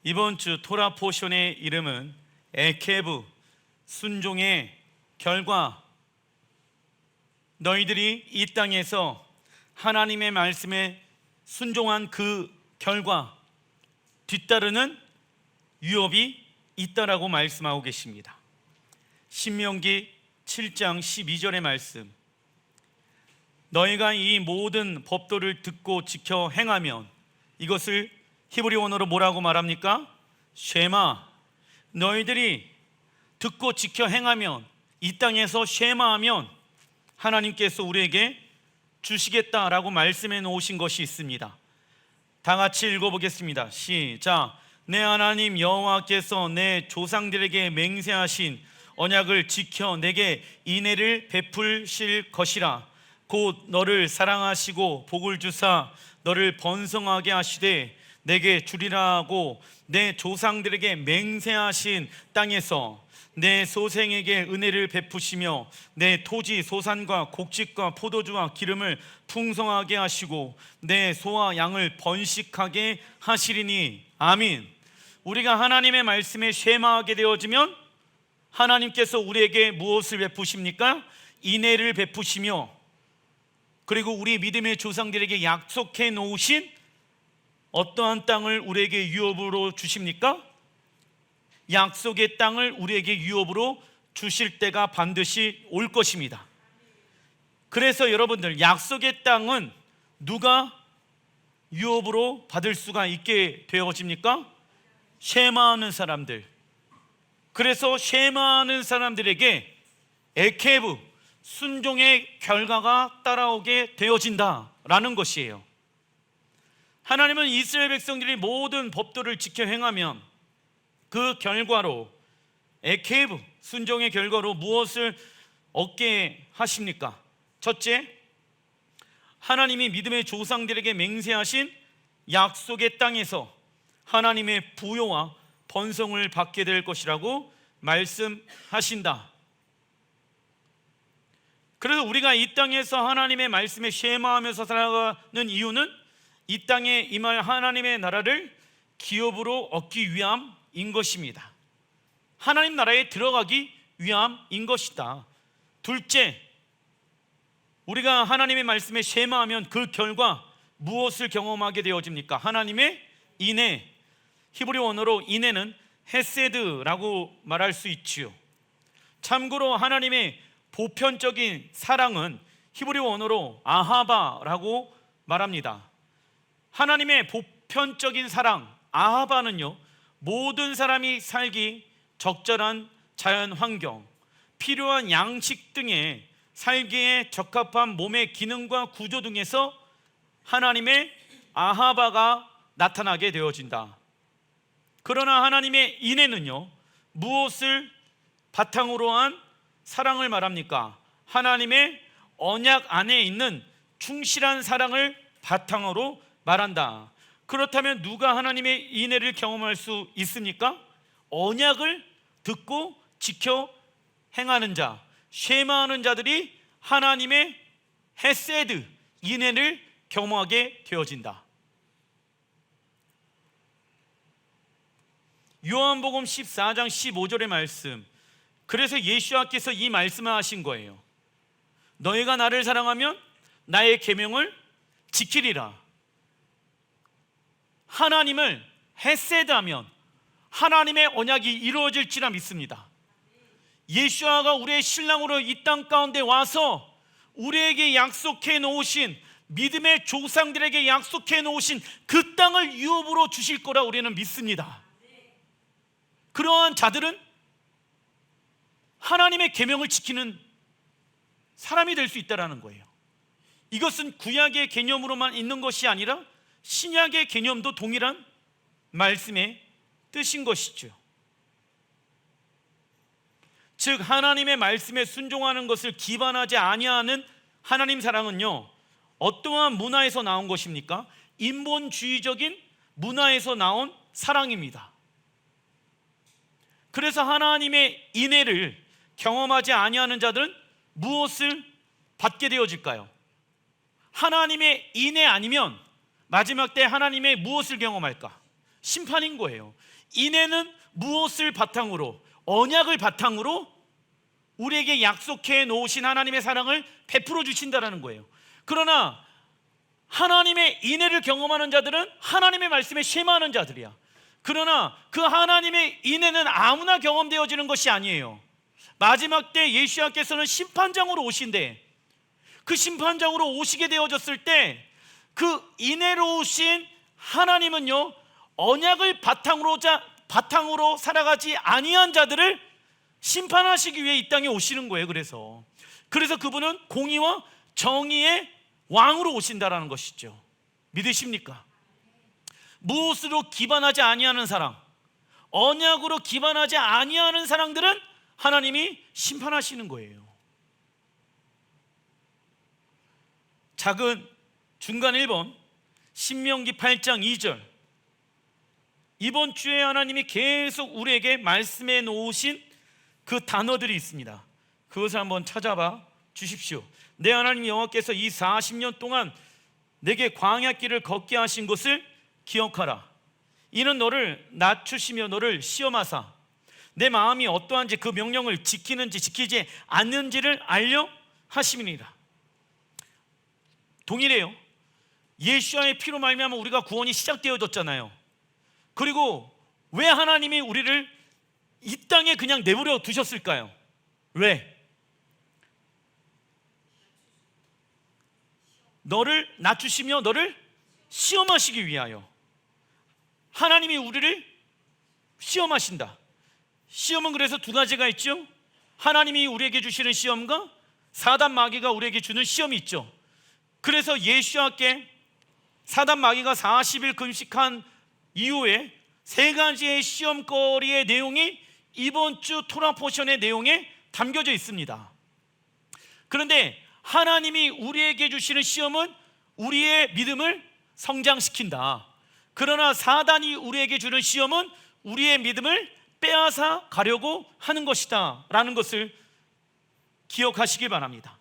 이번 주 토라 포션의 이름은 에케브, 순종의 결과. 너희들이 이 땅에서 하나님의 말씀에 순종한 그 결과, 뒤따르는 유업이 있다라고 말씀하고 계십니다. 신명기 7장 12절의 말씀, 너희가 이 모든 법도를 듣고 지켜 행하면, 이것을 히브리 원어로 뭐라고 말합니까? 쉐마. 너희들이 듣고 지켜 행하면, 이 땅에서 쉐마하면 하나님께서 우리에게 주시겠다라고 말씀해 놓으신 것이 있습니다. 다 같이 읽어보겠습니다. 시작. 내 하나님 여호와께서 내 조상들에게 맹세하신 언약을 지켜 내게 인애를 베푸실 것이라. 곧 너를 사랑하시고 복을 주사 너를 번성하게 하시되 내게 주리라고 내 조상들에게 맹세하신 땅에서 내 소생에게 은혜를 베푸시며 내 토지 소산과 곡식과 포도주와 기름을 풍성하게 하시고 내 소와 양을 번식하게 하시리니. 아멘. 우리가 하나님의 말씀에 쉐마하게 되어지면 하나님께서 우리에게 무엇을 베푸십니까? 인애를 베푸시며, 그리고 우리 믿음의 조상들에게 약속해 놓으신 어떠한 땅을 우리에게 유업으로 주십니까? 약속의 땅을 우리에게 유업으로 주실 때가 반드시 올 것입니다. 그래서 여러분들, 약속의 땅은 누가 유업으로 받을 수가 있게 되어집니까? 쉐마하는 사람들. 그래서 쉐마하는 사람들에게 에케브, 순종의 결과가 따라오게 되어진다라는 것이에요. 하나님은 이스라엘 백성들이 모든 법도를 지켜 행하면 그 결과로, 에케브, 순종의 결과로 무엇을 얻게 하십니까? 첫째, 하나님이 믿음의 조상들에게 맹세하신 약속의 땅에서 하나님의 부요와 번성을 받게 될 것이라고 말씀하신다. 그래서 우리가 이 땅에서 하나님의 말씀에 쉐마하면서 살아가는 이유는 이 땅에 임할 하나님의 나라를 기업으로 얻기 위함인 것입니다. 하나님 나라에 들어가기 위함인 것이다. 둘째, 우리가 하나님의 말씀에 쉐마하면 그 결과 무엇을 경험하게 되어집니까? 하나님의 인애. 히브리 원어로 인애는 헤세드라고 말할 수 있지요. 참고로 하나님의 보편적인 사랑은 히브리 원어로 아하바라고 말합니다. 하나님의 보편적인 사랑, 아하바는요, 모든 사람이 살기 적절한 자연 환경, 필요한 양식 등의 살기에 적합한 몸의 기능과 구조 등에서 하나님의 아하바가 나타나게 되어진다. 그러나 하나님의 인애는요, 무엇을 바탕으로 한 사랑을 말합니까? 하나님의 언약 안에 있는 충실한 사랑을 바탕으로 말한다. 그렇다면 누가 하나님의 인애를 경험할 수 있습니까? 언약을 듣고 지켜 행하는 자, 쉐마하는 자들이 하나님의 헤세드, 인애를 경험하게 되어진다. 요한복음 14장 15절의 말씀, 그래서 예수님께서 이 말씀을 하신 거예요. 너희가 나를 사랑하면 나의 계명을 지키리라. 하나님을 헤세드하면 하나님의 언약이 이루어질지라 믿습니다. 예수아가 우리의 신랑으로 이 땅 가운데 와서 우리에게 약속해 놓으신, 믿음의 조상들에게 약속해 놓으신 그 땅을 유업으로 주실 거라 우리는 믿습니다. 그러한 자들은 하나님의 계명을 지키는 사람이 될 수 있다는 거예요. 이것은 구약의 개념으로만 있는 것이 아니라 신약의 개념도 동일한 말씀의 뜻인 것이죠. 즉, 하나님의 말씀에 순종하는 것을 기반하지 아니하는 하나님 사랑은요, 어떠한 문화에서 나온 것입니까? 인본주의적인 문화에서 나온 사랑입니다. 그래서 하나님의 인애를 경험하지 아니하는 자들은 무엇을 받게 되어질까요? 하나님의 인애 아니면 마지막 때 하나님의 무엇을 경험할까? 심판인 거예요. 인애는 무엇을 바탕으로, 언약을 바탕으로 우리에게 약속해 놓으신 하나님의 사랑을 베풀어 주신다라는 거예요. 그러나 하나님의 인애를 경험하는 자들은 하나님의 말씀에 쉐마하는 자들이야. 그러나 그 하나님의 인애는 아무나 경험되어지는 것이 아니에요. 마지막 때 예수님께서는 심판장으로 오신대. 그 심판장으로 오시게 되어졌을 때 그 인애로우신 하나님은요, 언약을 바탕으로 살아가지 아니한 자들을 심판하시기 위해 이 땅에 오시는 거예요. 그래서 그분은 공의와 정의의 왕으로 오신다라는 것이죠. 믿으십니까? 무엇으로 기반하지 아니하는 사랑, 언약으로 기반하지 아니하는 사랑들은 하나님이 심판하시는 거예요. 작은 중간 1번 신명기 8장 2절, 이번 주에 하나님이 계속 우리에게 말씀해 놓으신 그 단어들이 있습니다. 그것을 한번 찾아봐 주십시오. 내 하나님 여호와께서 이 40년 동안 내게 광야 길을 걷게 하신 것을 기억하라. 이는 너를 낮추시며 너를 시험하사 내 마음이 어떠한지 그 명령을 지키는지 지키지 않는지를 알려 하심이니라. 동일해요. 예수와의 피로 말미암아 우리가 구원이 시작되어졌잖아요. 그리고 왜 하나님이 우리를 이 땅에 그냥 내버려 두셨을까요? 왜? 너를 낮추시며 너를 시험하시기 위하여. 하나님이 우리를 시험하신다. 시험은 그래서 두 가지가 있죠. 하나님이 우리에게 주시는 시험과 사단 마귀가 우리에게 주는 시험이 있죠. 그래서 예수와께 사단 마귀가 40일 금식한 이후에 세 가지의 시험거리의 내용이 이번 주 토라 포션의 내용에 담겨져 있습니다. 그런데 하나님이 우리에게 주시는 시험은 우리의 믿음을 성장시킨다. 그러나 사단이 우리에게 주는 시험은 우리의 믿음을 빼앗아 가려고 하는 것이다 라는 것을 기억하시기 바랍니다.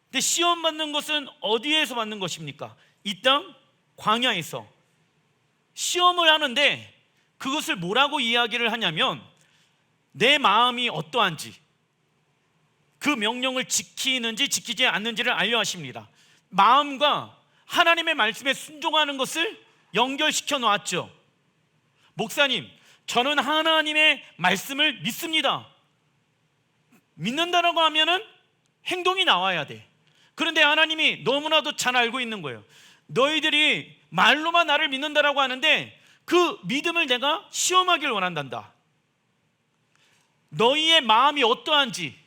근데 시험 받는 것은 어디에서 받는 것입니까? 이 땅 광야에서 시험을 하는데 그것을 뭐라고 이야기를 하냐면 내 마음이 어떠한지, 그 명령을 지키는지 지키지 않는지를 알려 하십니다. 마음과 하나님의 말씀에 순종하는 것을 연결시켜 놓았죠. 목사님, 저는 하나님의 말씀을 믿습니다. 믿는다라고 하면은 행동이 나와야 돼. 그런데 하나님이 너무나도 잘 알고 있는 거예요. 너희들이 말로만 나를 믿는다라고 하는데 그 믿음을 내가 시험하길 원한단다. 너희의 마음이 어떠한지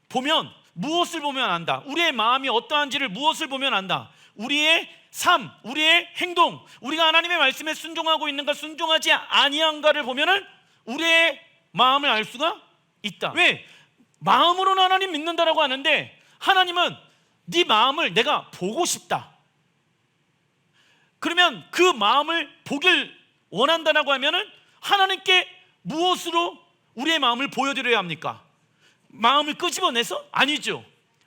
보면 무엇을 보면 안다. 우리의 마음이 어떠한지를 무엇을 보면 안다. 우리의 삶, 우리의 행동, 우리가 하나님의 말씀에 순종하고 있는가 순종하지 아니한가를 보면은 우리의 마음을 알 수가 있다. 왜? 마음으로는 하나님 믿는다라고 하는데 하나님은 네 마음을 내가 보고 싶다. 그러면 그 마음을 보길 원한다라고 하면은 하나님께 무엇으로 우리의 마음을 보여드려야 합니까? 마음을 끄집어내서? 아니죠.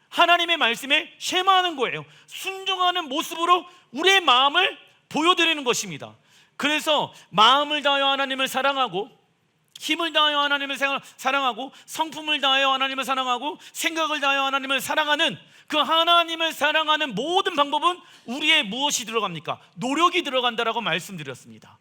하나님의 말씀에 쉐마하는 거예요. 순종하는 모습으로 우리의 마음을 보여드리는 것입니다. 그래서 마음을 다하여 하나님을 사랑하고, 힘을 다하여 하나님을 사랑하고, 성품을 다하여 하나님을 사랑하고, 생각을 다하여 하나님을 사랑하는 그 하나님을 사랑하는 모든 방법은 우리의 무엇이 들어갑니까? 노력이 들어간다라고 말씀드렸습니다.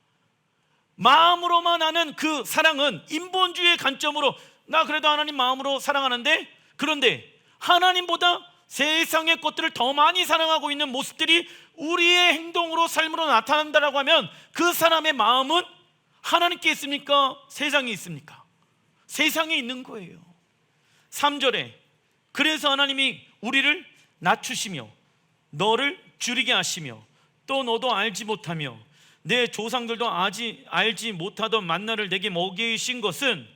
마음으로만 하는 그 사랑은 인본주의의 관점으로 나 그래도 하나님 마음으로 사랑하는데, 그런데 하나님보다 세상의 것들을 더 많이 사랑하고 있는 모습들이 우리의 행동으로 삶으로 나타난다라고 하면 그 사람의 마음은 하나님께 있습니까? 세상에 있습니까? 세상에 있는 거예요. 3절에 그래서 하나님이 우리를 낮추시며 너를 줄이게 하시며 또 너도 알지 못하며 내 조상들도 알지 못하던 만나를 내게 먹이신 것은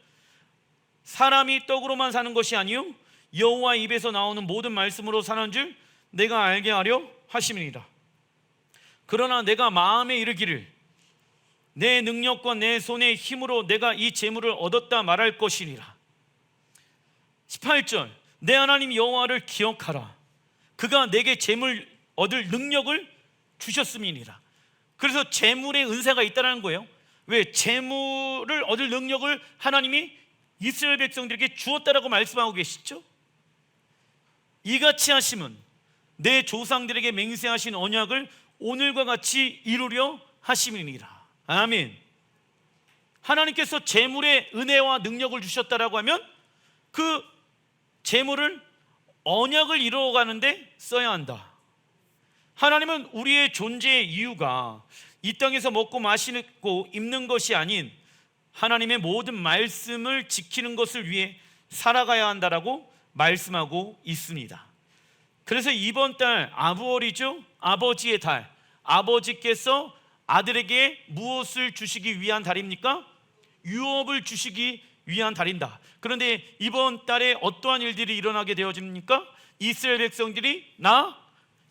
사람이 떡으로만 사는 것이 아니요 여호와 입에서 나오는 모든 말씀으로 사는 줄 내가 알게 하려 하심이니라. 그러나 내가 마음에 이르기를 내 능력과 내 손의 힘으로 내가 이 재물을 얻었다 말할 것이니라. 18절 내 하나님 여호와를 기억하라. 그가 내게 재물 얻을 능력을 주셨음이니라. 그래서 재물의 은사가 있다는 거예요. 왜? 재물을 얻을 능력을 하나님이 이스라엘 백성들에게 주었다라고 말씀하고 계시죠. 이같이 하심은 내 조상들에게 맹세하신 언약을 오늘과 같이 이루려 하심이니라. 아멘. 하나님께서 재물의 은혜와 능력을 주셨다라고 하면 그 재물을 언약을 이루어가는데 써야 한다. 하나님은 우리의 존재의 이유가 이 땅에서 먹고 마시고 입는 것이 아닌 하나님의 모든 말씀을 지키는 것을 위해 살아가야 한다라고 말씀하고 있습니다. 그래서 이번 달 아부월이죠. 아버지의 달. 아버지께서 아들에게 무엇을 주시기 위한 달입니까? 유업을 주시기 위한 달인다. 그런데 이번 달에 어떠한 일들이 일어나게 되어집니까? 이스라엘 백성들이 나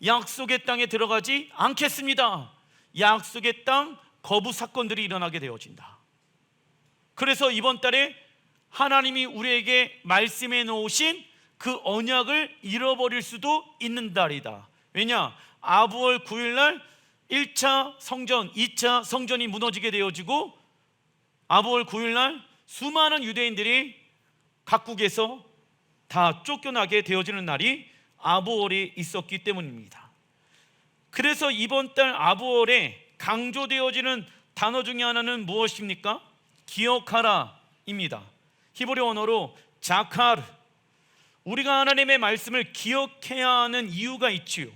약속의 땅에 들어가지 않겠습니다. 약속의 땅 거부 사건들이 일어나게 되어진다. 그래서 이번 달에 하나님이 우리에게 말씀해 놓으신 그 언약을 잃어버릴 수도 있는 달이다. 왜냐? 아부월 9일 날 1차 성전, 2차 성전이 무너지게 되어지고 아부월 9일 날 수많은 유대인들이 각국에서 다 쫓겨나게 되어지는 날이 아부월이 있었기 때문입니다. 그래서 이번 달 아부월에 강조되어지는 단어 중에 하나는 무엇입니까? 기억하라입니다. 히브리 언어로 자카르. 우리가 하나님의 말씀을 기억해야 하는 이유가 있지요.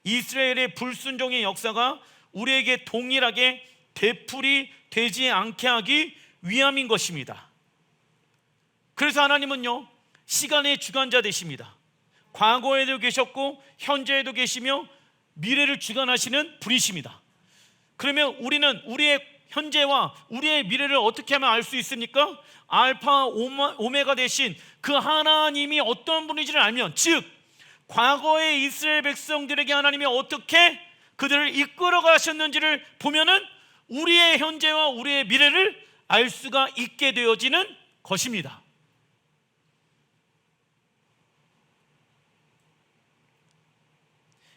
이스라엘의 불순종의 역사가 우리에게 동일하게 되풀이 되지 않게 하기 위함인 것입니다. 그래서 하나님은요, 시간의 주관자 되십니다. 과거에도 계셨고 현재에도 계시며 미래를 주관하시는 분이십니다. 그러면 우리는 우리의 현재와 우리의 미래를 어떻게 하면 알 수 있습니까? 알파 오메가 되신 그 하나님이 어떤 분인지를 알면, 즉 과거의 이스라엘 백성들에게 하나님이 어떻게 그들을 이끌어 가셨는지를 보면은 우리의 현재와 우리의 미래를 알 수가 있게 되어지는 것입니다.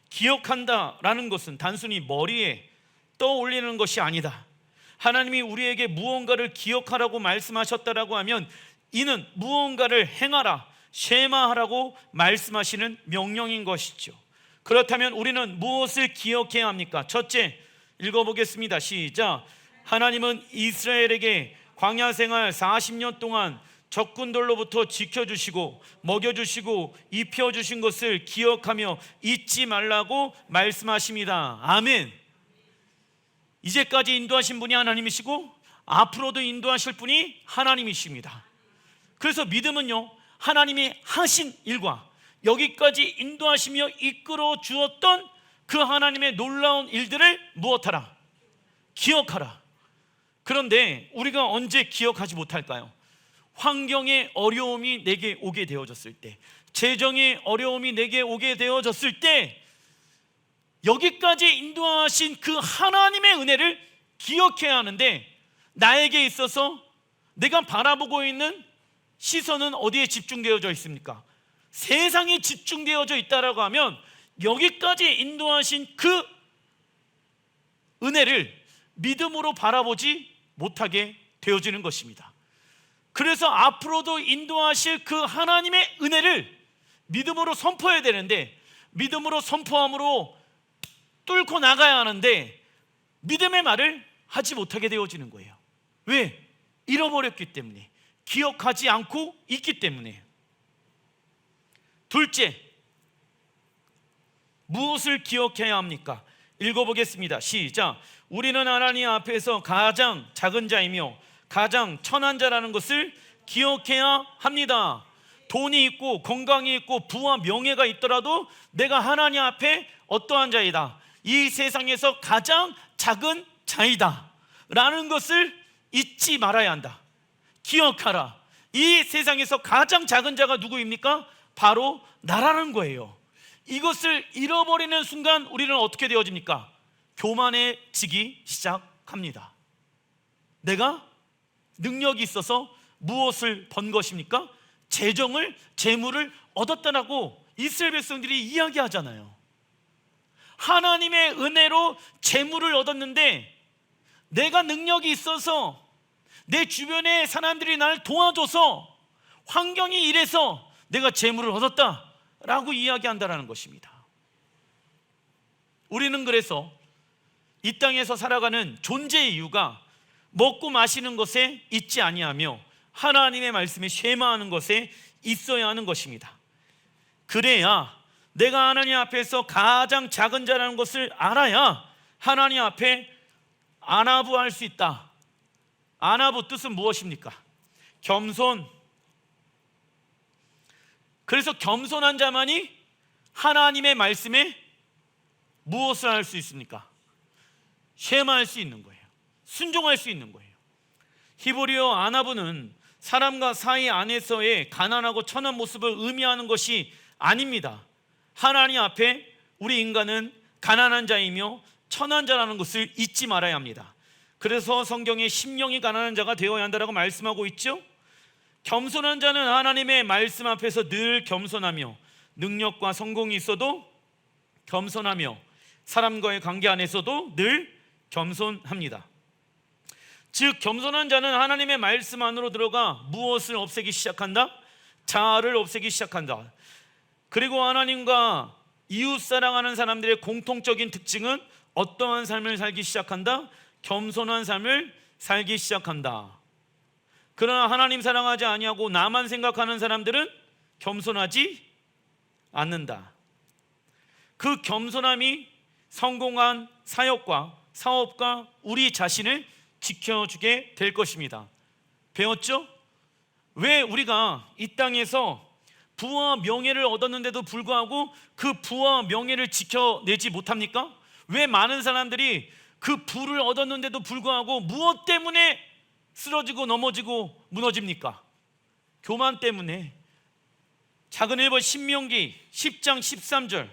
기억한다라는 것은 단순히 머리에 떠올리는 것이 아니다. 하나님이 우리에게 무언가를 기억하라고 말씀하셨다라고 하면 이는 무언가를 행하라, 쉐마하라고 말씀하시는 명령인 것이죠. 그렇다면 우리는 무엇을 기억해야 합니까? 첫째, 읽어보겠습니다. 시작. 하나님은 이스라엘에게 광야 생활 40년 동안 적군들로부터 지켜주시고 먹여주시고 입혀주신 것을 기억하며 잊지 말라고 말씀하십니다. 아멘. 이제까지 인도하신 분이 하나님이시고 앞으로도 인도하실 분이 하나님이십니다. 그래서 믿음은요, 하나님이 하신 일과 여기까지 인도하시며 이끌어 주었던 그 하나님의 놀라운 일들을 무엇하라? 기억하라. 그런데 우리가 언제 기억하지 못할까요? 환경의 어려움이 내게 오게 되어졌을 때, 재정의 어려움이 내게 오게 되어졌을 때, 여기까지 인도하신 그 하나님의 은혜를 기억해야 하는데, 나에게 있어서 내가 바라보고 있는 시선은 어디에 집중되어져 있습니까? 세상에 집중되어져 있다라고 하면 여기까지 인도하신 그 은혜를 믿음으로 바라보지 못하게 되어지는 것입니다. 그래서 앞으로도 인도하실 그 하나님의 은혜를 믿음으로 선포해야 되는데, 믿음으로 선포함으로 뚫고 나가야 하는데 믿음의 말을 하지 못하게 되어지는 거예요. 왜? 잃어버렸기 때문에, 기억하지 않고 있기 때문에. 둘째, 무엇을 기억해야 합니까? 읽어보겠습니다. 시작. 우리는 하나님 앞에서 가장 작은 자이며 가장 천한 자라는 것을 기억해야 합니다. 돈이 있고 건강이 있고 부와 명예가 있더라도 내가 하나님 앞에 어떠한 자이다, 이 세상에서 가장 작은 자이다 라는 것을 잊지 말아야 한다. 기억하라. 이 세상에서 가장 작은 자가 누구입니까? 바로 나라는 거예요. 이것을 잃어버리는 순간 우리는 어떻게 되어집니까? 교만해지기 시작합니다. 내가 능력이 있어서 무엇을 번 것입니까? 재물을 얻었다라고 이스라엘 백성들이 이야기하잖아요. 하나님의 은혜로 재물을 얻었는데 내가 능력이 있어서 내 주변의 사람들이 나를 도와줘서 환경이 이래서 내가 재물을 얻었다라고 이야기한다는 것입니다. 우리는 그래서 이 땅에서 살아가는 존재의 이유가 먹고 마시는 것에 있지 아니하며 하나님의 말씀에 쉐마하는 것에 있어야 하는 것입니다. 그래야 내가 하나님 앞에서 가장 작은 자라는 것을 알아야 하나님 앞에 아나부할 수 있다. 아나부 뜻은 무엇입니까? 겸손. 그래서 겸손한 자만이 하나님의 말씀에 무엇을 할 수 있습니까? 쉐마할 수 있는 거예요. 순종할 수 있는 거예요. 히브리어 아나부는 사람과 사이 안에서의 가난하고 천한 모습을 의미하는 것이 아닙니다. 하나님 앞에 우리 인간은 가난한 자이며 천한 자라는 것을 잊지 말아야 합니다. 그래서 성경에 심령이 가난한 자가 되어야 한다고 말씀하고 있죠. 겸손한 자는 하나님의 말씀 앞에서 늘 겸손하며 능력과 성공이 있어도 겸손하며 사람과의 관계 안에서도 늘 겸손합니다. 즉 겸손한 자는 하나님의 말씀 안으로 들어가 무엇을 없애기 시작한다? 자아를 없애기 시작한다. 그리고 하나님과 이웃 사랑하는 사람들의 공통적인 특징은 어떠한 삶을 살기 시작한다? 겸손한 삶을 살기 시작한다. 그러나 하나님 사랑하지 아니하고 나만 생각하는 사람들은 겸손하지 않는다. 그 겸손함이 성공한 사역과 사업과 우리 자신을 지켜주게 될 것입니다. 배웠죠? 왜 우리가 이 땅에서 부와 명예를 얻었는데도 불구하고 그 부와 명예를 지켜내지 못합니까? 왜 많은 사람들이 그 부를 얻었는데도 불구하고 무엇 때문에 쓰러지고 넘어지고 무너집니까? 교만 때문에. 작은 1번 신명기 10장 13절,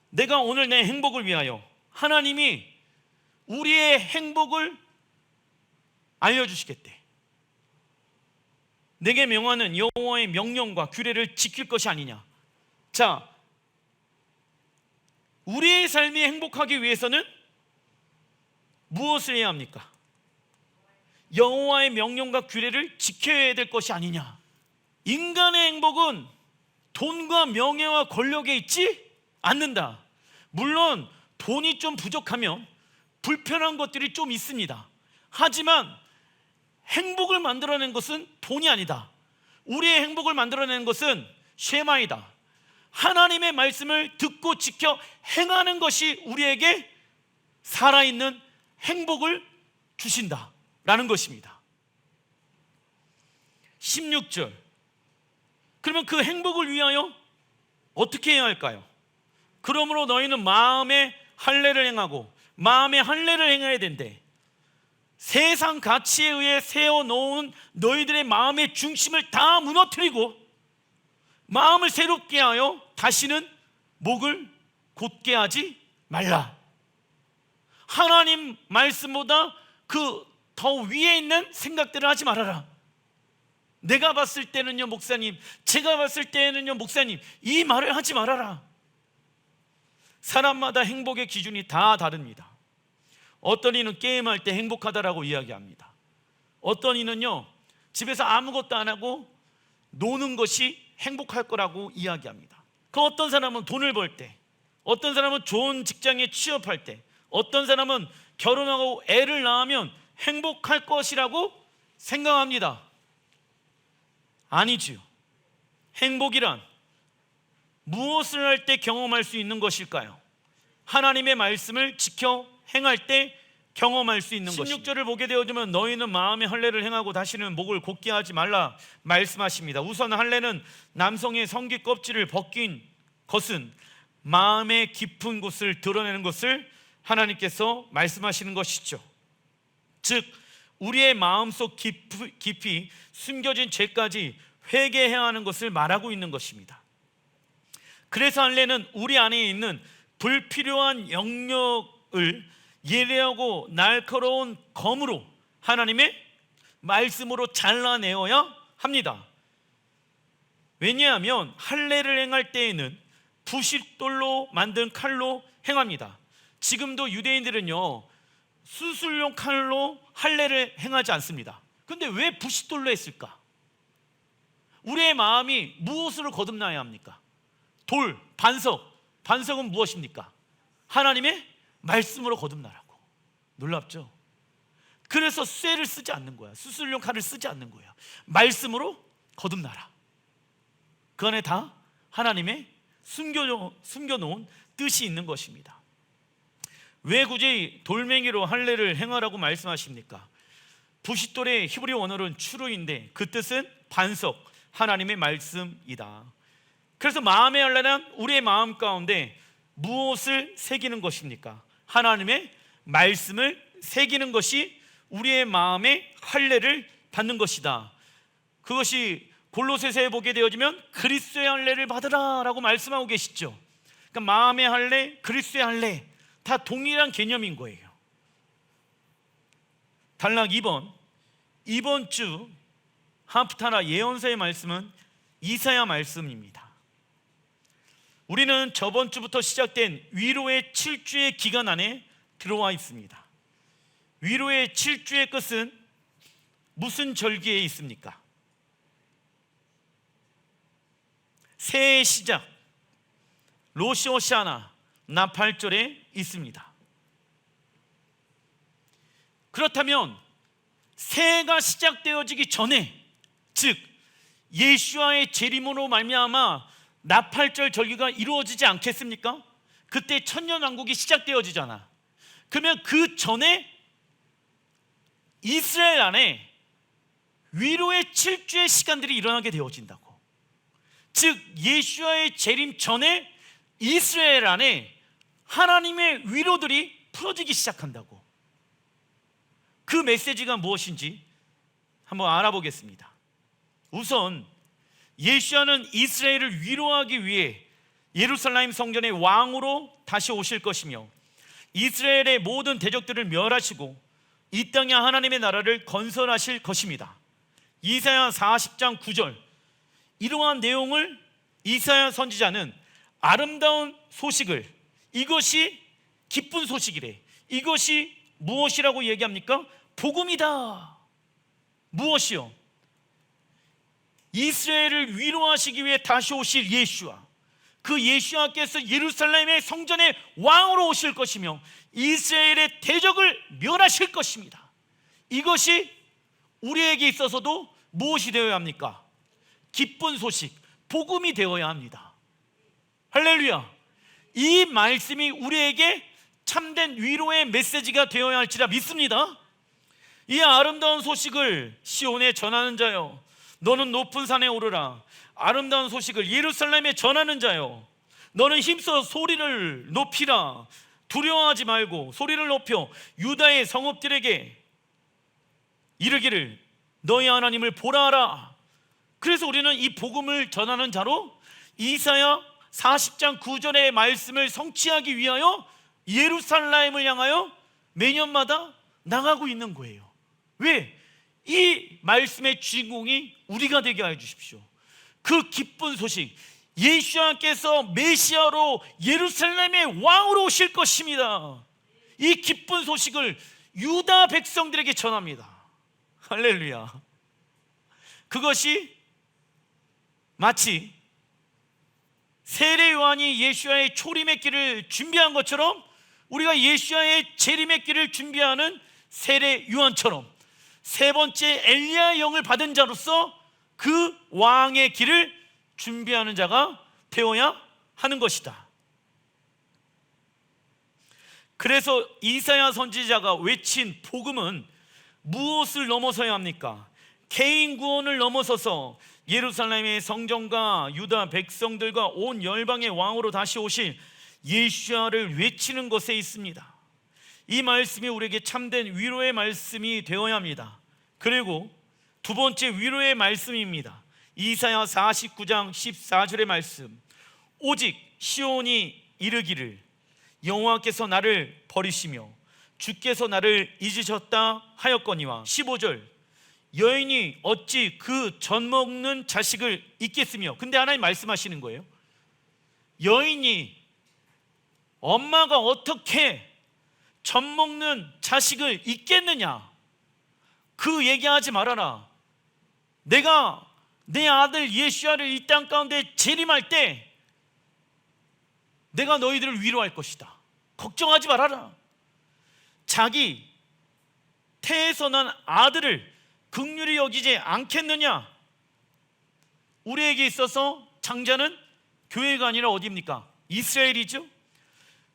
내가 오늘 내 행복을 위하여, 하나님이 우리의 행복을 알려주시겠대. 내게 명하는 여호와의 명령과 규례를 지킬 것이 아니냐. 자, 우리의 삶이 행복하기 위해서는 무엇을 해야 합니까? 여호와의 명령과 규례를 지켜야 될 것이 아니냐. 인간의 행복은 돈과 명예와 권력에 있지 않는다. 물론 돈이 좀 부족하면 불편한 것들이 좀 있습니다. 하지만 행복을 만들어낸 것은 돈이 아니다. 우리의 행복을 만들어낸 것은 쉐마이다. 하나님의 말씀을 듣고 지켜 행하는 것이 우리에게 살아있는 행복을 주신다라는 것입니다. 16절, 그러면 그 행복을 위하여 어떻게 해야 할까요? 그러므로 너희는 마음의 할례를 행하고, 마음의 할례를 행해야 된대. 세상 가치에 의해 세워놓은 너희들의 마음의 중심을 다 무너뜨리고 마음을 새롭게 하여 다시는 목을 곧게 하지 말라. 하나님 말씀보다 그 더 위에 있는 생각들을 하지 말아라. 내가 봤을 때는요 목사님, 제가 봤을 때는요 목사님, 이 말을 하지 말아라. 사람마다 행복의 기준이 다 다릅니다. 어떤 이는 게임할 때 행복하다라고 이야기합니다. 어떤 이는요 집에서 아무것도 안 하고 노는 것이 행복할 거라고 이야기합니다. 그 어떤 사람은 돈을 벌 때, 어떤 사람은 좋은 직장에 취업할 때, 어떤 사람은 결혼하고 애를 낳으면 행복할 것이라고 생각합니다. 아니지요. 행복이란 무엇을 할 때 경험할 수 있는 것일까요? 하나님의 말씀을 지켜 행할 때 경험할 수 있는 것입니다. 16절을 보게 되어지면 너희는 마음의 할례를 행하고 다시는 목을 곧게 하지 말라 말씀하십니다. 우선 할례는 남성의 성기 껍질을 벗긴 것은 마음의 깊은 곳을 드러내는 것을 하나님께서 말씀하시는 것이죠. 즉 우리의 마음속 깊이 숨겨진 죄까지 회개해야 하는 것을 말하고 있는 것입니다. 그래서 할례는 우리 안에 있는 불필요한 영역을 예리하고 날카로운 검으로 하나님의 말씀으로 잘라내어야 합니다. 왜냐하면 할례를 행할 때에는 부싯돌로 만든 칼로 행합니다. 지금도 유대인들은요 수술용 칼로 할례를 행하지 않습니다. 근데 왜 부싯돌로 했을까? 우리의 마음이 무엇으로 거듭나야 합니까? 돌, 반석. 반석은 무엇입니까? 하나님의 말씀으로 거듭나라고. 놀랍죠? 그래서 쇠를 쓰지 않는 거야. 수술용 칼을 쓰지 않는 거야. 말씀으로 거듭나라. 그 안에 다 하나님의 숨겨놓은 뜻이 있는 것입니다. 왜 굳이 돌멩이로 할례를 행하라고 말씀하십니까? 부싯돌의 히브리 원어는 추루인데 그 뜻은 반석, 하나님의 말씀이다. 그래서 마음의 할례는 우리의 마음 가운데 무엇을 새기는 것입니까? 하나님의 말씀을 새기는 것이 우리의 마음의 할례를 받는 것이다. 그것이 골로새서에 보게 되어지면 그리스도의 할례를 받으라 라고 말씀하고 계시죠. 그러니까 마음의 할례, 그리스도의 할례 다 동일한 개념인 거예요. 단락 2번, 이번 주 하프타라 예언서의 말씀은 이사야 말씀입니다. 우리는 저번 주부터 시작된 위로의 7주의 기간 안에 들어와 있습니다. 위로의 7주의 끝은 무슨 절기에 있습니까? 새해의 시작 로시 호샤나 나팔절에 있습니다. 그렇다면 새해가 시작되어지기 전에, 즉 예수와의 재림으로 말미암아 나팔절 절기가 이루어지지 않겠습니까? 그때 천년왕국이 시작되어지잖아. 그러면 그 전에 이스라엘 안에 위로의 7주의 시간들이 일어나게 되어진다고. 즉 예수와의 재림 전에 이스라엘 안에 하나님의 위로들이 풀어지기 시작한다고. 그 메시지가 무엇인지 한번 알아보겠습니다. 우선 예수와는 이스라엘을 위로하기 위해 예루살렘 성전의 왕으로 다시 오실 것이며 이스라엘의 모든 대적들을 멸하시고 이 땅에 하나님의 나라를 건설하실 것입니다. 이사야 40장 9절, 이러한 내용을 이사야 선지자는 아름다운 소식을, 이것이 기쁜 소식이래, 이것이 무엇이라고 얘기합니까? 복음이다. 무엇이요? 이스라엘을 위로하시기 위해 다시 오실 예수와, 그 예수와께서 예루살렘의 성전의 왕으로 오실 것이며 이스라엘의 대적을 멸하실 것입니다. 이것이 우리에게 있어서도 무엇이 되어야 합니까? 기쁜 소식, 복음이 되어야 합니다. 할렐루야. 이 말씀이 우리에게 참된 위로의 메시지가 되어야 할지라 믿습니다. 이 아름다운 소식을 시온에 전하는 자여, 너는 높은 산에 오르라. 아름다운 소식을 예루살렘에 전하는 자여, 너는 힘써 소리를 높이라. 두려워하지 말고 소리를 높여 유다의 성읍들에게 이르기를 너희 하나님을 보라 하라. 그래서 우리는 이 복음을 전하는 자로 이사야 40장 9절의 말씀을 성취하기 위하여 예루살렘을 향하여 매년마다 나가고 있는 거예요. 왜? 이 말씀의 주인공이 우리가 되게 해 주십시오. 그 기쁜 소식, 예수님께서 메시아로 예루살렘의 왕으로 오실 것입니다. 이 기쁜 소식을 유다 백성들에게 전합니다. 할렐루야. 그것이 마치 세례 요한이 예수와의 초림의 길을 준비한 것처럼 우리가 예수와의 재림의 길을 준비하는 세례 요한처럼 세 번째 엘리야의 영을 받은 자로서 그 왕의 길을 준비하는 자가 되어야 하는 것이다. 그래서 이사야 선지자가 외친 복음은 무엇을 넘어서야 합니까? 개인 구원을 넘어서서 예루살렘의 성전과 유다 백성들과 온 열방의 왕으로 다시 오실 예수야를 외치는 것에 있습니다. 이 말씀이 우리에게 참된 위로의 말씀이 되어야 합니다. 그리고 두 번째 위로의 말씀입니다. 이사야 49장 14절의 말씀, 오직 시온이 이르기를 여호와께서 나를 버리시며 주께서 나를 잊으셨다 하였거니와, 15절, 여인이 어찌 그 젖 먹는 자식을 잊겠으며. 근데 하나님 말씀하시는 거예요. 여인이 엄마가 어떻게 젖 먹는 자식을 잊겠느냐? 그 얘기하지 말아라. 내가 내 아들 예수야를 이 땅 가운데 재림할 때 내가 너희들을 위로할 것이다. 걱정하지 말아라. 자기 태에서 난 아들을 긍휼히 여기지 않겠느냐? 우리에게 있어서 장자는 교회가 아니라 어디입니까? 이스라엘이죠.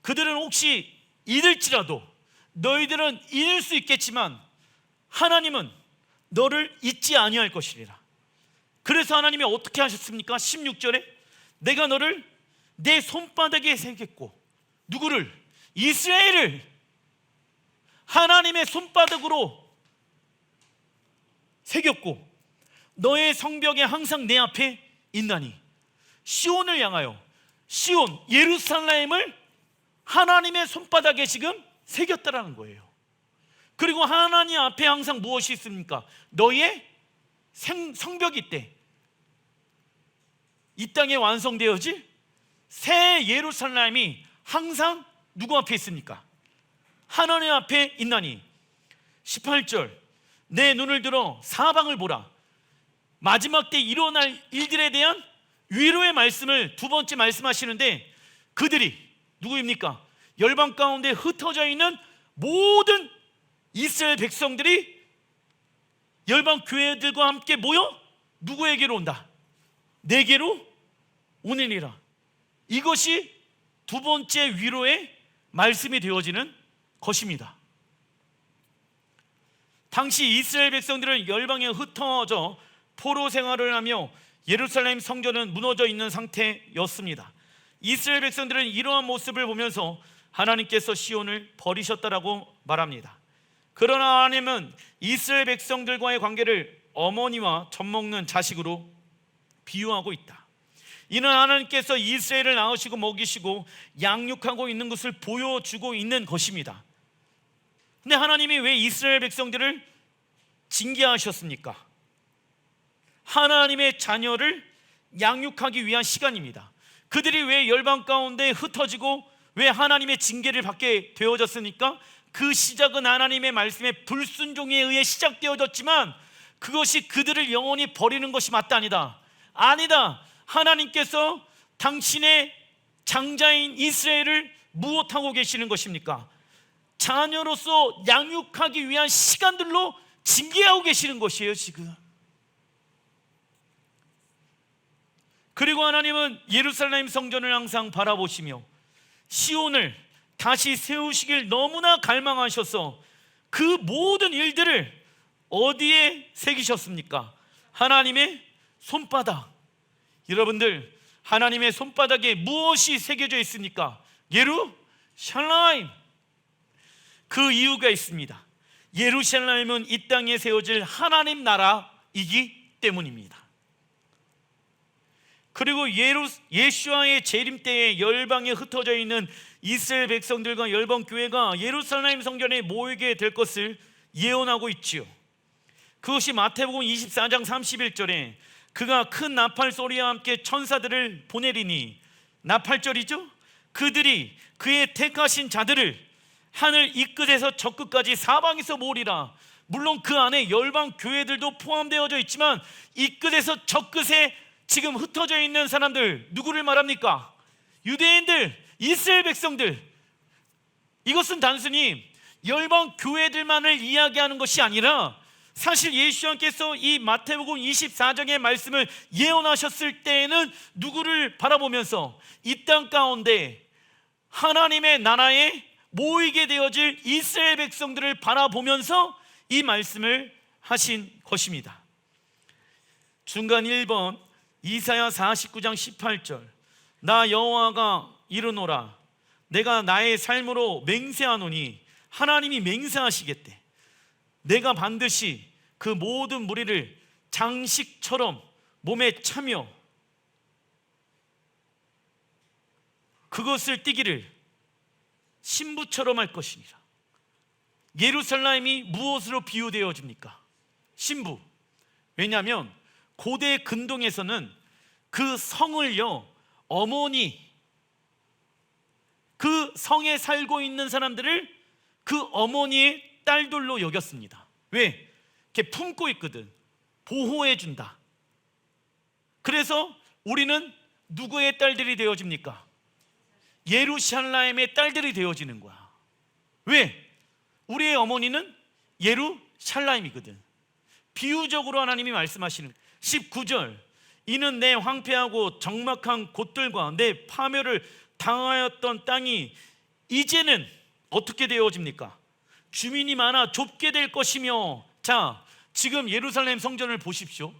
그들은 혹시 잊을지라도 너희들은 잊을 수 있겠지만 하나님은 너를 잊지 아니할 것이리라. 그래서 하나님이 어떻게 하셨습니까? 16절에 내가 너를 내 손바닥에 새겼고, 누구를? 이스라엘을 하나님의 손바닥으로 새겼고 너의 성벽에 항상 내 앞에 있나니. 시온을 향하여, 시온 예루살렘을 하나님의 손바닥에 지금 새겼다라는 거예요. 그리고 하나님 앞에 항상 무엇이 있습니까? 너의 성벽이 있대. 이 땅에 완성되어질 새 예루살렘이 항상 누구 앞에 있습니까? 하나님 앞에 있나니. 18절 내 눈을 들어 사방을 보라. 마지막 때 일어날 일들에 대한 위로의 말씀을 두 번째 말씀하시는데, 그들이 누구입니까? 열방 가운데 흩어져 있는 모든 이스라엘 백성들이 열방 교회들과 함께 모여 누구에게로 온다? 내게로 오느니라. 이것이 두 번째 위로의 말씀이 되어지는 것입니다. 당시 이스라엘 백성들은 열방에 흩어져 포로 생활을 하며 예루살렘 성전은 무너져 있는 상태였습니다. 이스라엘 백성들은 이러한 모습을 보면서 하나님께서 시온을 버리셨다라고 말합니다. 그러나 하나님은 이스라엘 백성들과의 관계를 어머니와 젖 먹는 자식으로 비유하고 있다. 이는 하나님께서 이스라엘을 낳으시고 먹이시고 양육하고 있는 것을 보여주고 있는 것입니다. 근데 하나님이 왜 이스라엘 백성들을 징계하셨습니까? 하나님의 자녀를 양육하기 위한 시간입니다. 그들이 왜 열방 가운데 흩어지고 왜 하나님의 징계를 받게 되어졌습니까? 그 시작은 하나님의 말씀에 불순종에 의해 시작되어졌지만 그것이 그들을 영원히 버리는 것이 맞다 아니다. 아니다. 하나님께서 당신의 장자인 이스라엘을 무엇하고 계시는 것입니까? 자녀로서 양육하기 위한 시간들로 징계하고 계시는 것이에요 지금. 그리고 하나님은 예루살렘 성전을 항상 바라보시며 시온을 다시 세우시길 너무나 갈망하셔서 그 모든 일들을 어디에 새기셨습니까? 하나님의 손바닥. 여러분들, 하나님의 손바닥에 무엇이 새겨져 있습니까? 예루살렘. 그 이유가 있습니다. 예루살렘은 이 땅에 세워질 하나님 나라이기 때문입니다. 그리고 예수와의 재림 때에 열방에 흩어져 있는 이스라엘 백성들과 열방 교회가 예루살렘 성전에 모이게 될 것을 예언하고 있지요. 그것이 마태복음 24장 31절에 그가 큰 나팔 소리와 함께 천사들을 보내리니, 나팔절이죠. 그들이 그의 택하신 자들을 하늘 이 끝에서 저 끝까지 사방에서 모으리라. 물론 그 안에 열방 교회들도 포함되어져 있지만 이 끝에서 저 끝에 지금 흩어져 있는 사람들, 누구를 말합니까? 유대인들, 이스라엘 백성들. 이것은 단순히 열방 교회들만을 이야기하는 것이 아니라 사실 예수님께서 이 마태복음 24장의 말씀을 예언하셨을 때에는 누구를 바라보면서 이 땅 가운데 하나님의 나라에 모이게 되어질 이스라엘 백성들을 바라보면서 이 말씀을 하신 것입니다. 중간 1번 이사야 49장 18절 나 여호와가 이르노라 내가 나의 삶으로 맹세하노니, 하나님이 맹세하시겠대. 내가 반드시 그 모든 무리를 장식처럼 몸에 차며 그것을 띠기를 신부처럼 할 것이니라. 예루살렘이 무엇으로 비유되어집니까? 신부. 왜냐하면 고대 근동에서는 그 성을요 어머니, 그 성에 살고 있는 사람들을 그 어머니의 딸들로 여겼습니다. 왜? 이렇게 품고 있거든. 보호해 준다. 그래서 우리는 누구의 딸들이 되어집니까? 예루살렘의 딸들이 되어지는 거야. 왜? 우리의 어머니는 예루살렘이거든. 비유적으로 하나님이 말씀하시는 19절, 이는 내 황폐하고 적막한 곳들과 내 파멸을 당하였던 땅이 이제는 어떻게 되어집니까? 주민이 많아 좁게 될 것이며. 자, 지금 예루살렘 성전을 보십시오.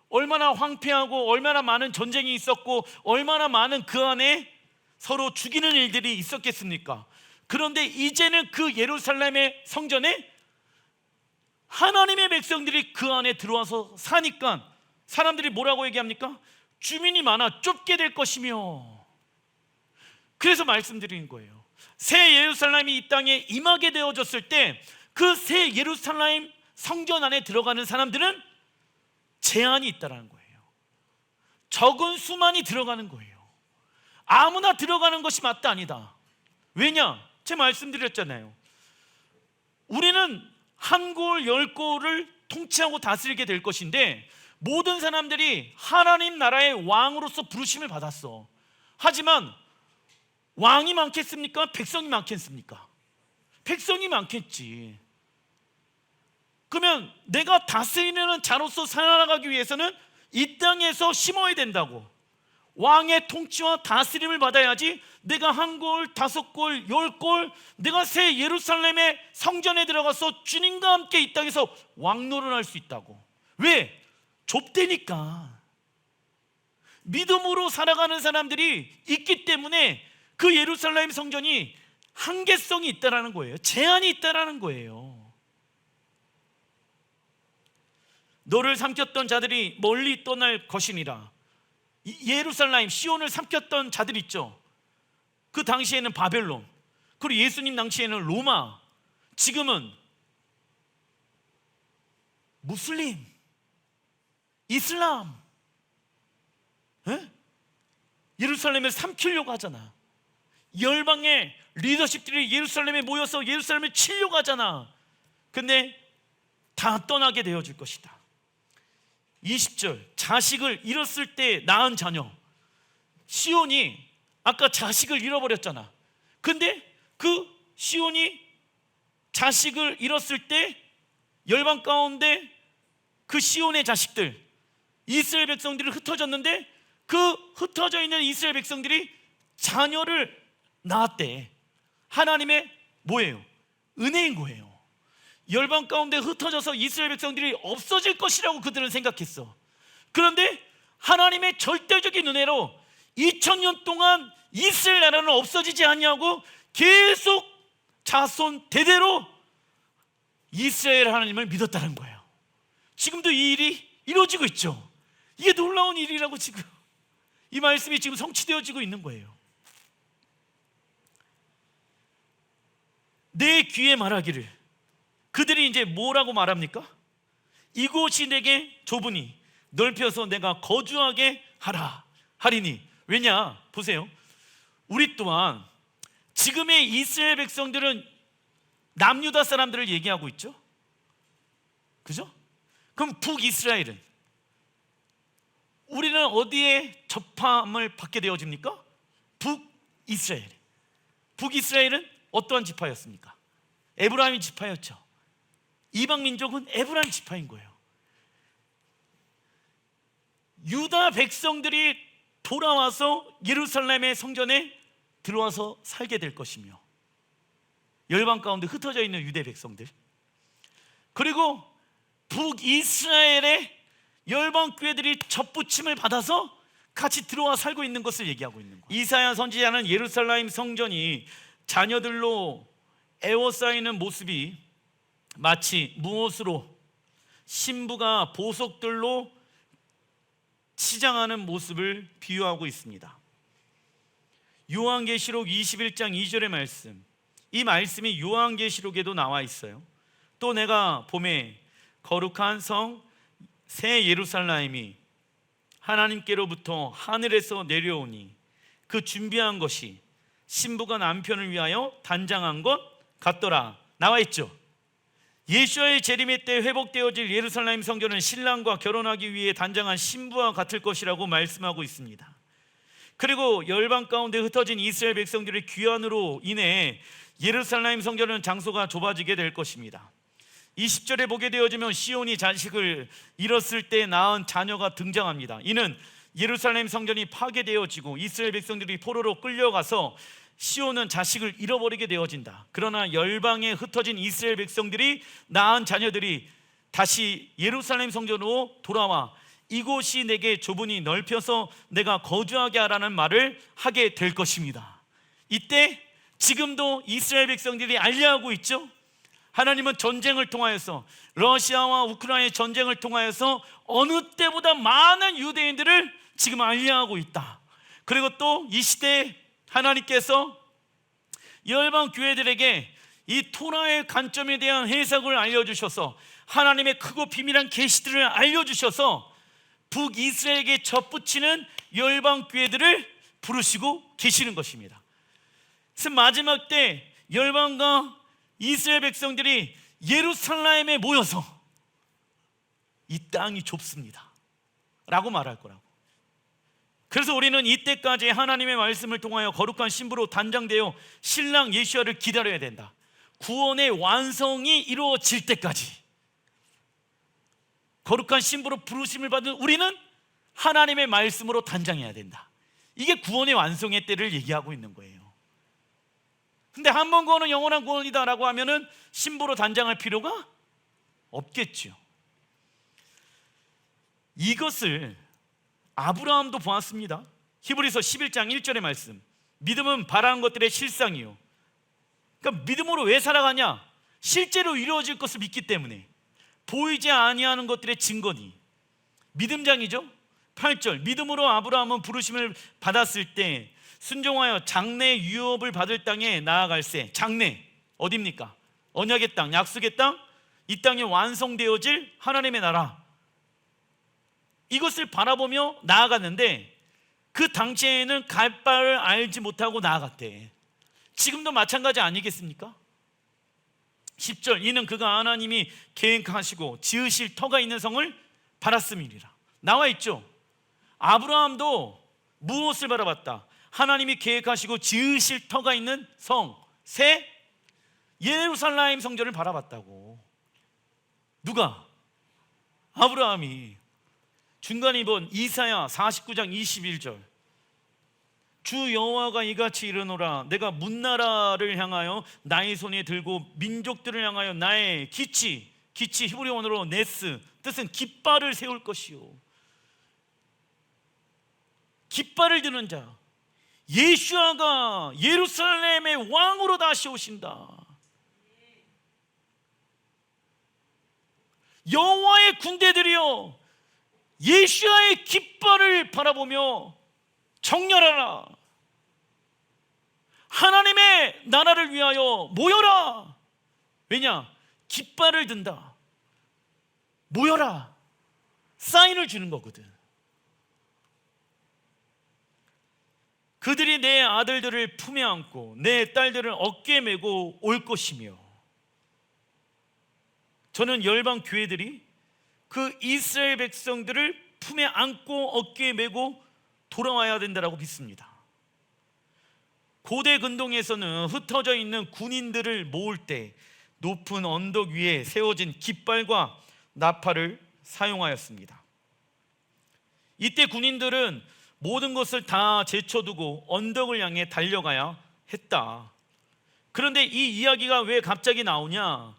얼마나 황폐하고 얼마나 많은 전쟁이 있었고 얼마나 많은 그 안에 서로 죽이는 일들이 있었겠습니까? 그런데 이제는 그 예루살렘의 성전에 하나님의 백성들이 그 안에 들어와서 사니까 사람들이 뭐라고 얘기합니까? 주민이 많아 좁게 될 것이며. 그래서 말씀드리는 거예요. 새 예루살렘이 이 땅에 임하게 되어졌을 때 그 새 예루살렘 성전 안에 들어가는 사람들은 제한이 있다는 거예요. 적은 수만이 들어가는 거예요. 아무나 들어가는 것이 맞다 아니다. 왜냐? 제가 말씀드렸잖아요. 우리는 한 골, 열 골을 통치하고 다스리게 될 것인데 모든 사람들이 하나님 나라의 왕으로서 부르심을 받았어. 하지만 왕이 많겠습니까? 백성이 많겠습니까? 백성이 많겠지. 그러면 내가 다스리는 자로서 살아가기 위해서는 이 땅에서 심어야 된다고. 왕의 통치와 다스림을 받아야지 내가 한 골, 다섯 골, 열 골, 내가 새 예루살렘의 성전에 들어가서 주님과 함께 이 땅에서 왕노를 할 수 있다고. 왜? 좁대니까. 믿음으로 살아가는 사람들이 있기 때문에 그 예루살렘 성전이 한계성이 있다라는 거예요. 제한이 있다라는 거예요. 너를 삼켰던 자들이 멀리 떠날 것이니라. 예루살렘, 시온을 삼켰던 자들 있죠. 그 당시에는 바벨론, 그리고 예수님 당시에는 로마, 지금은 무슬림, 이슬람. 에? 예루살렘을 삼키려고 하잖아. 열방의 리더십들이 예루살렘에 모여서 예루살렘을 치려고 하잖아. 근데 다 떠나게 되어질 것이다. 20절, 자식을 잃었을 때 낳은 자녀. 시온이 아까 자식을 잃어버렸잖아. 근데 그 시온이 자식을 잃었을 때 열방 가운데 그 시온의 자식들, 이스라엘 백성들이 흩어졌는데 그 흩어져 있는 이스라엘 백성들이 자녀를 낳았대. 하나님의 뭐예요? 은혜인 거예요. 열방 가운데 흩어져서 이스라엘 백성들이 없어질 것이라고 그들은 생각했어. 그런데 하나님의 절대적인 은혜로 2000년 동안 이스라엘 나라는 없어지지 않냐고 계속 자손 대대로 이스라엘 하나님을 믿었다는 거예요. 지금도 이 일이 이루어지고 있죠. 이게 놀라운 일이라고 지금 이 말씀이 지금 성취되어지고 있는 거예요. 내 귀에 말하기를. 그들이 이제 뭐라고 말합니까? 이곳이 내게 좁으니 넓혀서 내가 거주하게 하리니. 왜냐? 보세요. 우리 또한 지금의 이스라엘 백성들은 남유다 사람들을 얘기하고 있죠. 그죠? 그럼 북이스라엘은 우리는 어디에 접함을 받게 되어집니까? 북이스라엘. 북이스라엘은 어떠한 지파였습니까? 에브라임 지파였죠. 이방 민족은 에브라임 지파인 거예요. 유다 백성들이 돌아와서 예루살렘의 성전에 들어와서 살게 될 것이며 열방 가운데 흩어져 있는 유대 백성들, 그리고 북이스라엘의 열방 교회들이 접붙임을 받아서 같이 들어와 살고 있는 것을 얘기하고 있는 거예요. 이사야 선지자는 예루살렘 성전이 자녀들로 에워싸이는 모습이 마치 무엇으로 신부가 보석들로 치장하는 모습을 비유하고 있습니다. 요한계시록 21장 2절의 말씀, 이 말씀이 요한계시록에도 나와 있어요. 또 내가 봄에 거룩한 성 새 예루살렘이 하나님께로부터 하늘에서 내려오니 그 준비한 것이 신부가 남편을 위하여 단장한 것 같더라. 나와 있죠. 예수와의 재림의 때 회복되어질 예루살렘 성전은 신랑과 결혼하기 위해 단장한 신부와 같을 것이라고 말씀하고 있습니다. 그리고 열방 가운데 흩어진 이스라엘 백성들의 귀환으로 인해 예루살렘 성전은 장소가 좁아지게 될 것입니다. 20절에 보게 되어지면 시온이 자식을 잃었을 때 낳은 자녀가 등장합니다. 이는 예루살렘 성전이 파괴되어지고 이스라엘 백성들이 포로로 끌려가서 시온은 자식을 잃어버리게 되어진다. 그러나 열방에 흩어진 이스라엘 백성들이 낳은 자녀들이 다시 예루살렘 성전으로 돌아와 이곳이 내게 좁으니 넓혀서 내가 거주하게 하라는 말을 하게 될 것입니다. 이때 지금도 이스라엘 백성들이 알리하고 있죠. 하나님은 전쟁을 통하여서, 러시아와 우크라이나의 전쟁을 통하여서 어느 때보다 많은 유대인들을 지금 알리하고 있다. 그리고 또 이 시대에 하나님께서 열방 교회들에게 이 토라의 관점에 대한 해석을 알려주셔서 하나님의 크고 비밀한 계시들을 알려주셔서 북이스라엘에게 접붙이는 열방 교회들을 부르시고 계시는 것입니다. 그래서 마지막 때 열방과 이스라엘 백성들이 예루살렘에 모여서 이 땅이 좁습니다 라고 말할 거라고. 그래서 우리는 이때까지 하나님의 말씀을 통하여 거룩한 신부로 단장되어 신랑 예수와를 기다려야 된다. 구원의 완성이 이루어질 때까지 거룩한 신부로 부르심을 받은 우리는 하나님의 말씀으로 단장해야 된다. 이게 구원의 완성의 때를 얘기하고 있는 거예요. 근데 한 번 구원은 영원한 구원이다라고 하면은 신부로 단장할 필요가 없겠죠. 이것을 아브라함도 보았습니다. 히브리서 11장 1절의 말씀, 믿음은 바라는 것들의 실상이요. 그러니까 믿음으로 왜 살아가냐? 실제로 이루어질 것을 믿기 때문에. 보이지 아니하는 것들의 증거니. 믿음장이죠. 8절, 믿음으로 아브라함은 부르심을 받았을 때 순종하여 장래 유업을 받을 땅에 나아갈세. 장래 어디입니까? 언약의 땅, 약속의 땅, 이 땅에 완성되어질 하나님의 나라, 이것을 바라보며 나아갔는데 그 당시에는 갈 바를 알지 못하고 나아갔대. 지금도 마찬가지 아니겠습니까? 10절, 이는 그가 하나님이 계획하시고 지으실 터가 있는 성을 바랐음이니라. 나와 있죠. 아브라함도 무엇을 바라봤다? 하나님이 계획하시고 지으실 터가 있는 성, 새 예루살렘 성전을 바라봤다고. 누가? 아브라함이. 중간에 본 이사야 49장 21절, 주 여호와가 이같이 이르노라. 내가 문나라를 향하여 나의 손에 들고 민족들을 향하여 나의 기치 히브리어로 네스, 뜻은 깃발을 세울 것이요. 깃발을 드는 자, 예수아가 예루살렘의 왕으로 다시 오신다. 여호와의 군대들이여, 예수아의 깃발을 바라보며 정렬하라. 하나님의 나라를 위하여 모여라. 왜냐? 깃발을 든다. 모여라. 사인을 주는 거거든. 그들이 내 아들들을 품에 안고 내 딸들을 어깨에 메고 올 것이며. 저는 열방 교회들이 그 이스라엘 백성들을 품에 안고 어깨에 메고 돌아와야 된다라고 믿습니다. 고대 근동에서는 흩어져 있는 군인들을 모을 때 높은 언덕 위에 세워진 깃발과 나팔을 사용하였습니다. 이때 군인들은 모든 것을 다 제쳐두고 언덕을 향해 달려가야 했다. 그런데 이 이야기가 왜 갑자기 나오냐?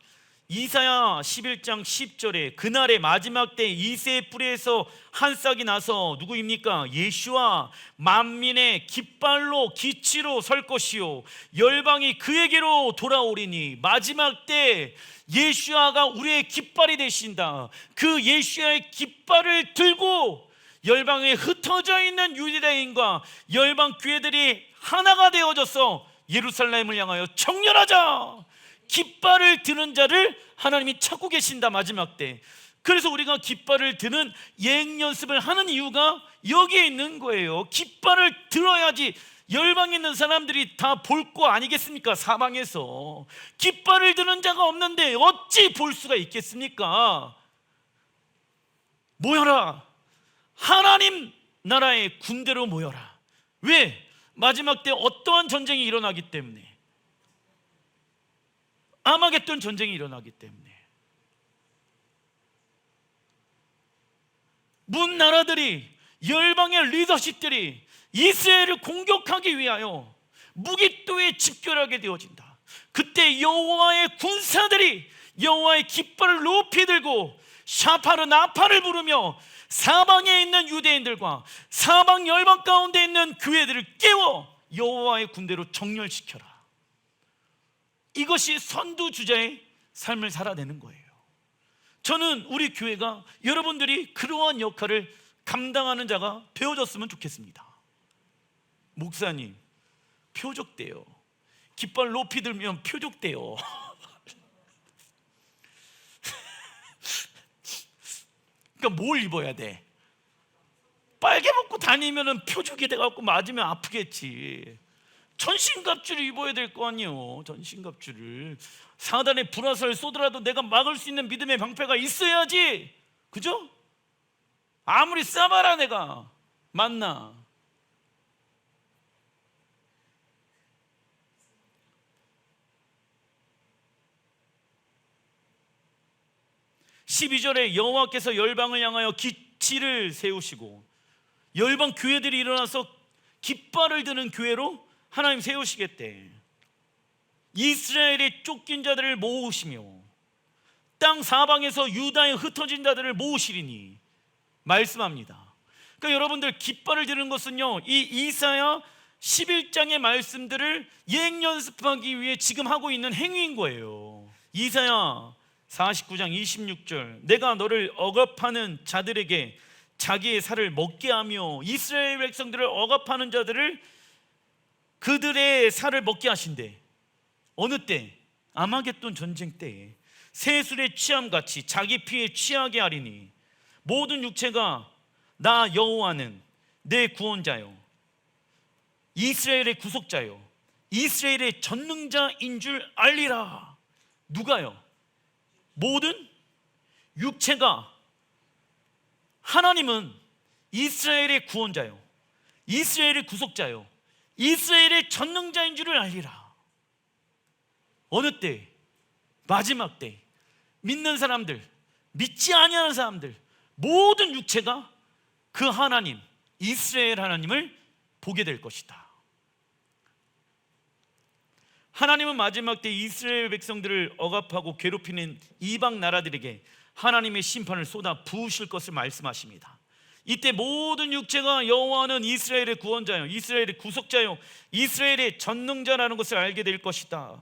이사야 11장 10절에 그날의 마지막 때 이새의 뿌리에서 한 싹이 나서 누구입니까? 예수와 만민의 깃발로 기치로 설 것이요 열방이 그에게로 돌아오리니. 마지막 때 예수아가 우리의 깃발이 되신다. 그 예수아의 깃발을 들고 열방에 흩어져 있는 유대인과 열방 교회들이 하나가 되어져서 예루살렘을 향하여 정렬하자. 깃발을 드는 자를 하나님이 찾고 계신다. 마지막 때. 그래서 우리가 깃발을 드는 예행 연습을 하는 이유가 여기에 있는 거예요. 깃발을 들어야지 열방에 있는 사람들이 다 볼 거 아니겠습니까? 사방에서 깃발을 드는 자가 없는데 어찌 볼 수가 있겠습니까? 모여라, 하나님 나라의 군대로 모여라. 왜? 마지막 때 어떠한 전쟁이 일어나기 때문에, 아마겟돈 전쟁이 일어나기 때문에. 문 나라들이, 열방의 리더십들이 이스라엘을 공격하기 위하여 무기토에 집결하게 되어진다. 그때 여호와의 군사들이 여호와의 깃발을 높이 들고 샤파르 나팔을 부르며 사방에 있는 유대인들과 사방 열방 가운데 있는 교회들을 깨워 여호와의 군대로 정렬시켜라. 이것이 선두주자의 삶을 살아내는 거예요. 저는 우리 교회가 여러분들이 그러한 역할을 감당하는 자가 되어졌으면 좋겠습니다. 목사님, 표적돼요. 깃발 높이 들면 표적돼요. 그러니까 뭘 입어야 돼? 빨개 벗고 다니면 표적이 돼갖고 맞으면 아프겠지. 전신갑주를 입어야 될 거 아니에요. 전신갑주를. 사단의 불화살을 쏘더라도 내가 막을 수 있는 믿음의 방패가 있어야지. 그죠? 아무리 싸봐라 내가 맞나? 12절에 여호와께서 열방을 향하여 기치를 세우시고, 열방 교회들이 일어나서 깃발을 드는 교회로 하나님 세우시겠대. 이스라엘의 쫓긴 자들을 모으시며 땅 사방에서 유다에 흩어진 자들을 모으시리니 말씀합니다. 그러니까 여러분들, 깃발을 드는 것은요, 이 이사야 11장의 말씀들을 예행연습하기 위해 지금 하고 있는 행위인 거예요. 이사야 49장 26절, 내가 너를 억압하는 자들에게 자기의 살을 먹게 하며 이스라엘 백성들을 억압하는 자들을 그들의 살을 먹게 하신대. 어느 때? 아마겟돈 전쟁 때에 새술에 취함같이 자기 피에 취하게 하리니 모든 육체가 나 여호와는 내 구원자요 이스라엘의 구속자요 이스라엘의 전능자인 줄 알리라. 누가요? 모든 육체가, 하나님은 이스라엘의 구원자요 이스라엘의 구속자요 이스라엘의 전능자인 줄을 알리라. 어느 때? 마지막 때 믿는 사람들, 믿지 아니하는 사람들, 모든 육체가 그 하나님, 이스라엘 하나님을 보게 될 것이다. 하나님은 마지막 때 이스라엘 백성들을 억압하고 괴롭히는 이방 나라들에게 하나님의 심판을 쏟아 부으실 것을 말씀하십니다. 이때 모든 육체가 여호와는 이스라엘의 구원자요 이스라엘의 구속자요 이스라엘의 전능자라는 것을 알게 될 것이다.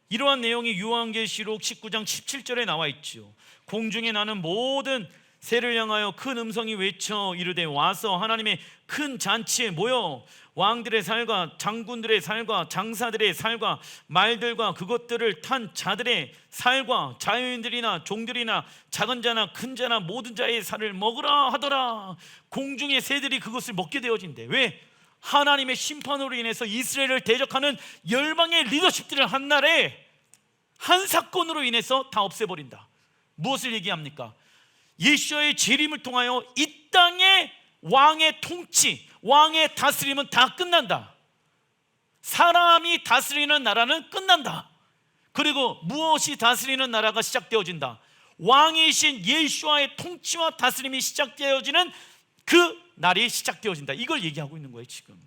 이러한 내용이 요한계시록 19장 17절에 나와 있죠. 공중에 나는 모든 새를 향하여 큰 음성이 외쳐 이르되 와서 하나님의 큰 잔치에 모여 왕들의 살과 장군들의 살과 장사들의 살과 말들과 그것들을 탄 자들의 살과 자유인들이나 종들이나 작은 자나 큰 자나 모든 자의 살을 먹으라 하더라. 공중의 새들이 그것을 먹게 되어진대. 왜? 하나님의 심판으로 인해서 이스라엘을 대적하는 열방의 리더십들을 한 날에 한 사건으로 인해서 다 없애버린다. 무엇을 얘기합니까? 예수와의 재림을 통하여 이 땅의 왕의 통치, 왕의 다스림은 다 끝난다. 사람이 다스리는 나라는 끝난다. 그리고 무엇이 다스리는 나라가 시작되어진다. 왕이신 예수와의 통치와 다스림이 시작되어지는 그 날이 시작되어진다. 이걸 얘기하고 있는 거예요 지금.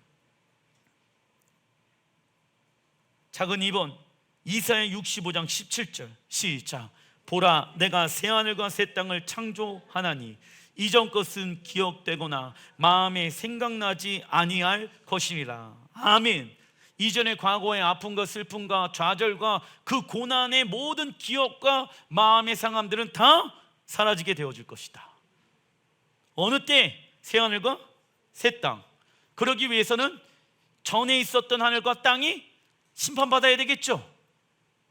작은 2번 이사야 65장 17절 시작. 보라, 내가 새하늘과 새 땅을 창조하나니 이전 것은 기억되거나 마음에 생각나지 아니할 것이니라. 아멘. 이전의 과거의 아픔과 슬픔과 좌절과 그 고난의 모든 기억과 마음의 상함들은 다 사라지게 되어질 것이다. 어느 때? 새하늘과 새 땅. 그러기 위해서는 전에 있었던 하늘과 땅이 심판받아야 되겠죠.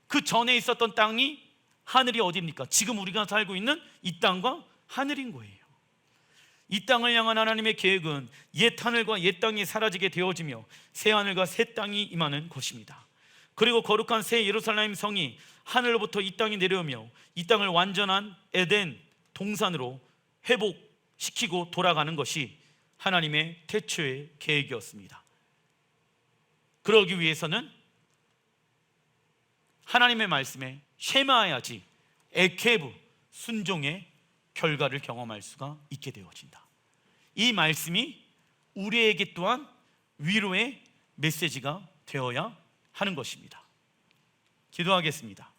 그 전에 있었던 땅이, 하늘이 어디입니까? 지금 우리가 살고 있는 이 땅과 하늘인 거예요. 이 땅을 향한 하나님의 계획은 옛 하늘과 옛 땅이 사라지게 되어지며 새 하늘과 새 땅이 임하는 것입니다. 그리고 거룩한 새 예루살렘 성이 하늘로부터 이 땅에 내려오며 이 땅을 완전한 에덴 동산으로 회복시키고 돌아가는 것이 하나님의 태초의 계획이었습니다. 그러기 위해서는 하나님의 말씀에 쉐마야지 에케브 순종의 결과를 경험할 수가 있게 되어진다. 이 말씀이 우리에게 또한 위로의 메시지가 되어야 하는 것입니다. 기도하겠습니다.